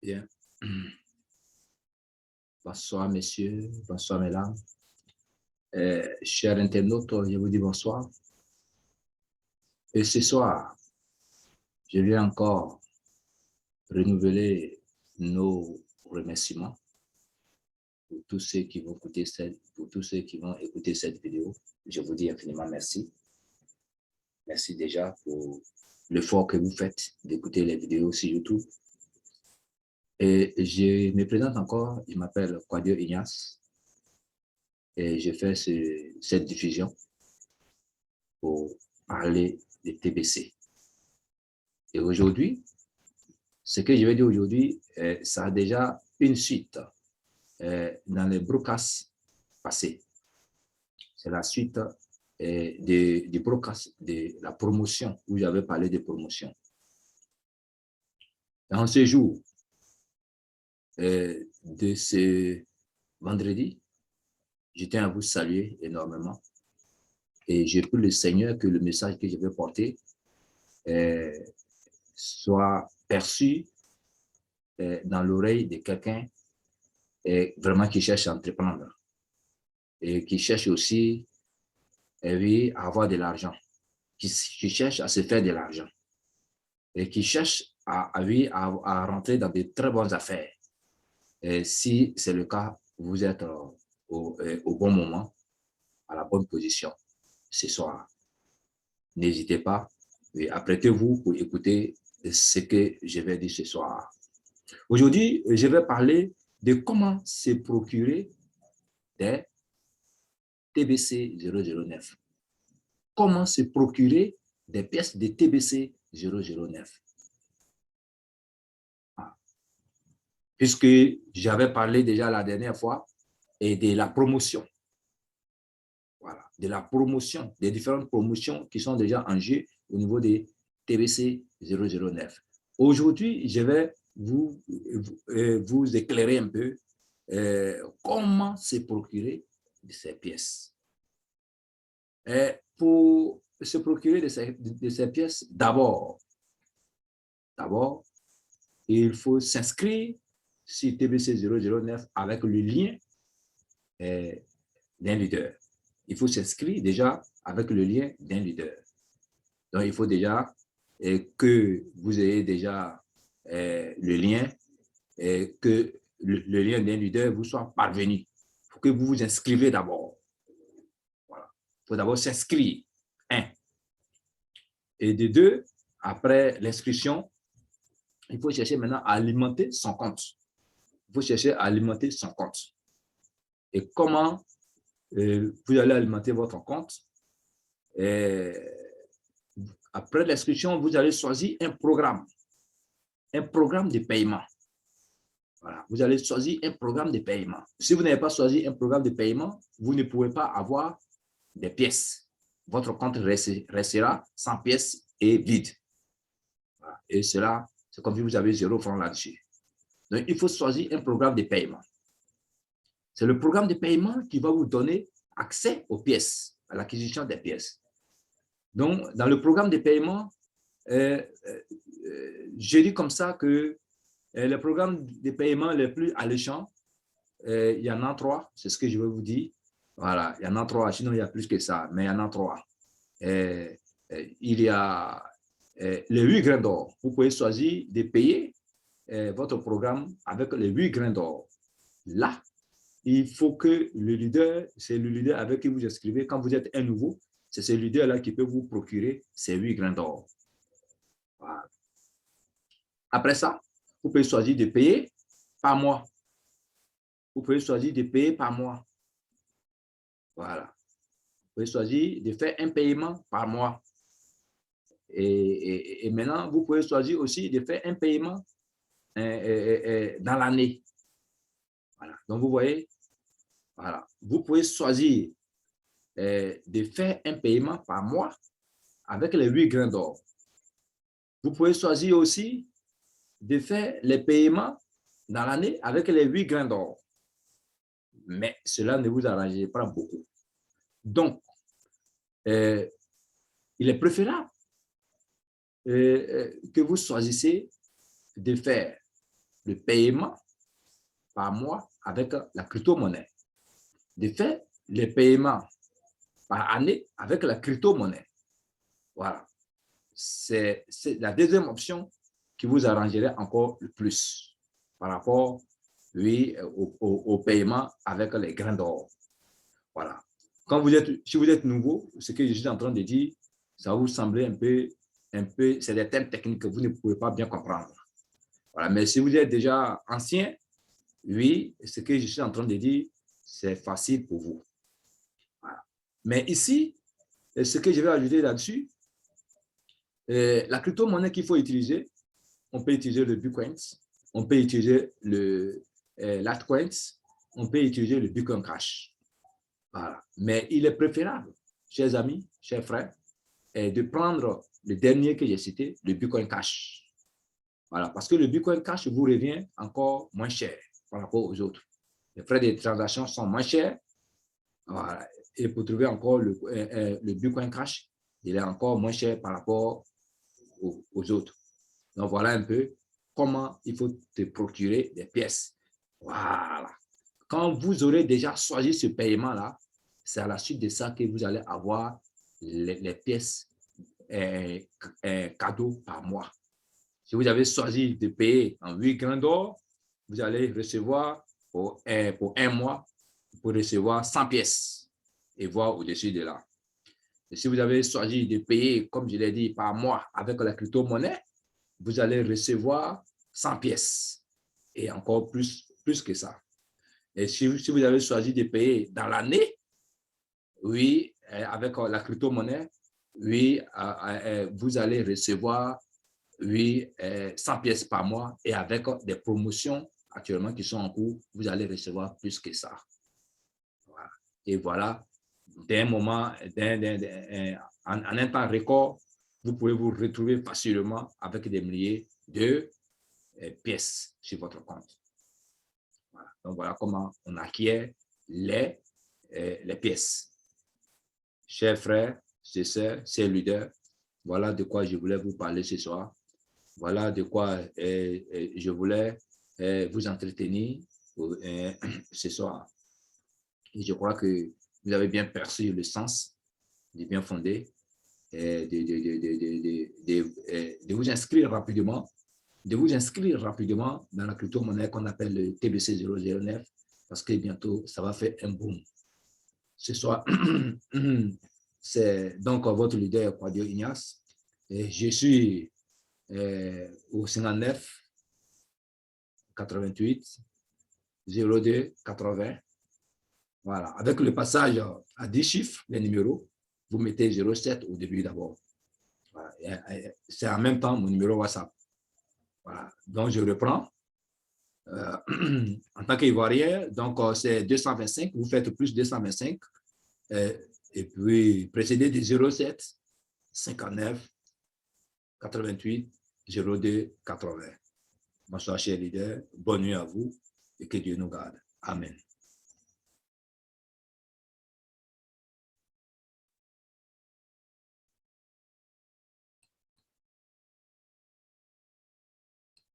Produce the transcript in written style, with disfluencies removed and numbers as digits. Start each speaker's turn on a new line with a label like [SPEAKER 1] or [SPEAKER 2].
[SPEAKER 1] Bien. Bonsoir, messieurs. Bonsoir, mesdames. Chers internautes, je vous dis bonsoir. Et ce soir, je viens encore renouveler nos remerciements pour tous ceux qui vont écouter cette vidéo. Je vous dis infiniment merci. Merci déjà pour l'effort que vous faites d'écouter les vidéos sur YouTube. Et je me présente encore, je m'appelle Kwadio Ignace et je fais cette diffusion pour parler des TBC. Et aujourd'hui, ce que je vais dire aujourd'hui, ça a déjà une suite dans les broadcasts passés. C'est la suite du broadcast de la promotion, où j'avais parlé de promotion. Dans ce jour de ce vendredi, je tiens à vous saluer énormément. Et je prie le Seigneur que le message que je vais porter soit perçu dans l'oreille de quelqu'un vraiment qui cherche à entreprendre et qui cherche aussi à avoir de l'argent, qui cherche à se faire de l'argent et qui cherche à rentrer dans de très bonnes affaires. Et si c'est le cas, vous êtes au bon moment, à la bonne position ce soir. N'hésitez pas et apprêtez-vous pour écouter ce que je vais dire ce soir. Aujourd'hui, je vais parler de comment se procurer des TBC 009. Comment se procurer des pièces de TBC 009. Puisque j'avais parlé déjà la dernière fois et de la promotion. Voilà, de la promotion, des différentes promotions qui sont déjà en jeu au niveau des TBC 009. Aujourd'hui, je vais vous éclairer un peu comment se procurer de ces pièces. Pour se procurer de ces pièces, d'abord, il faut s'inscrire sur TBC 009 avec le lien d'un leader. Il faut s'inscrire déjà avec le lien d'un leader. Donc, il faut déjà que vous ayez déjà le lien, que le lien d'un leader vous soit parvenu. Il faut que vous vous inscrivez d'abord. Voilà. Il faut d'abord s'inscrire. Et de deux, après l'inscription, il faut chercher maintenant à alimenter son compte. Il faut chercher à alimenter son compte. Et comment vous allez alimenter votre compte? Après l'inscription, vous allez choisir un programme de paiement. Voilà, vous allez choisir un programme de paiement. Si vous n'avez pas choisi un programme de paiement, vous ne pouvez pas avoir des pièces. Votre compte restera sans pièces et vide. Voilà. Et cela, c'est comme si vous avez 0 francs là-dessus. Donc, il faut choisir un programme de paiement. C'est le programme de paiement qui va vous donner accès aux pièces, à l'acquisition des pièces. Donc, dans le programme de paiement, je dis comme ça que les programmes de paiement les plus alléchants, il y en a 3, c'est ce que je vais vous dire. Voilà, il y en a 3, sinon il y a plus que ça, mais il y en a 3. Il y a les 8 grains d'or. Vous pouvez choisir de payer votre programme avec les 8 grains d'or. Là, il faut que le leader, c'est le leader avec qui vous inscrivez. Quand vous êtes un nouveau, c'est ce leader-là qui peut vous procurer ces 8 grains d'or. Voilà. Après ça, vous pouvez choisir de payer par mois. Vous pouvez choisir de payer par mois. Voilà. Vous pouvez choisir de faire un paiement par mois. Et maintenant, vous pouvez choisir aussi de faire un paiement dans l'année. Voilà. Donc, vous voyez, voilà. Vous pouvez choisir de faire un paiement par mois avec les 8 grains d'or. Vous pouvez choisir aussi de faire les paiements dans l'année avec les 8 grains d'or. Mais cela ne vous arrange pas beaucoup. Donc, il est préférable que vous choisissez de faire le paiement par mois avec la crypto-monnaie. De fait, les paiements par année avec la crypto-monnaie. Voilà. C'est la deuxième option qui vous arrangerait encore le plus par rapport, oui, au paiement avec les grains d'or. Voilà. Si vous êtes nouveau, ce que je suis en train de dire, ça vous semble un peu, c'est des thèmes techniques que vous ne pouvez pas bien comprendre. Voilà. Mais si vous êtes déjà ancien, oui, ce que je suis en train de dire, c'est facile pour vous. Voilà. Mais ici, ce que je vais ajouter là-dessus, la crypto-monnaie qu'il faut utiliser, on peut utiliser le Bitcoin, on peut utiliser l'Altcoin, on peut utiliser le Bitcoin Cash. Voilà. Mais il est préférable, chers amis, chers frères, de prendre le dernier que j'ai cité, le Bitcoin Cash. Voilà, parce que le Bitcoin Cash vous revient encore moins cher par rapport aux autres. Les frais de transaction sont moins chers. Voilà. Et pour trouver encore le Bitcoin Cash, il est encore moins cher par rapport aux autres. Donc, voilà un peu comment il faut te procurer des pièces. Voilà. Quand vous aurez déjà choisi ce paiement-là, c'est à la suite de ça que vous allez avoir les pièces cadeaux par mois. Si vous avez choisi de payer en 8 grains d'or, vous allez recevoir pour un mois, pour recevoir 100 pièces et voir au-dessus de là. Et si vous avez choisi de payer, comme je l'ai dit, par mois avec la crypto-monnaie, vous allez recevoir 100 pièces et encore plus que ça. Et si vous avez choisi de payer dans l'année, oui, avec la crypto-monnaie, oui, vous allez recevoir, oui, 100 pièces par mois et avec des promotions actuellement qui sont en cours, vous allez recevoir plus que ça. Voilà. Et voilà, d'un moment, en un temps record, vous pouvez vous retrouver facilement avec des milliers de pièces sur votre compte. Voilà. Donc, voilà comment on acquiert les pièces. Chers frères, sœurs, chers leaders, voilà de quoi je voulais vous parler ce soir. Voilà de quoi je voulais vous entretenir ce soir. Et je crois que vous avez bien perçu le sens du bien fondé de vous inscrire rapidement dans la crypto-monnaie qu'on appelle le TBC 009 parce que bientôt, ça va faire un boom. Ce soir, c'est donc votre leader, Kwadio Ignace. Et je suis au 59 88 02 80. Voilà. Avec le passage à 10 chiffres, les numéros, vous mettez 07 au début d'abord. Voilà. C'est en même temps mon numéro WhatsApp. Voilà. Donc, je reprends. En tant qu'Ivoirien, donc c'est 225, vous faites plus 225, et puis précédé de 07 59 88 02 80. Bonsoir, chers leaders, bonne nuit à vous et que Dieu nous garde. Amen.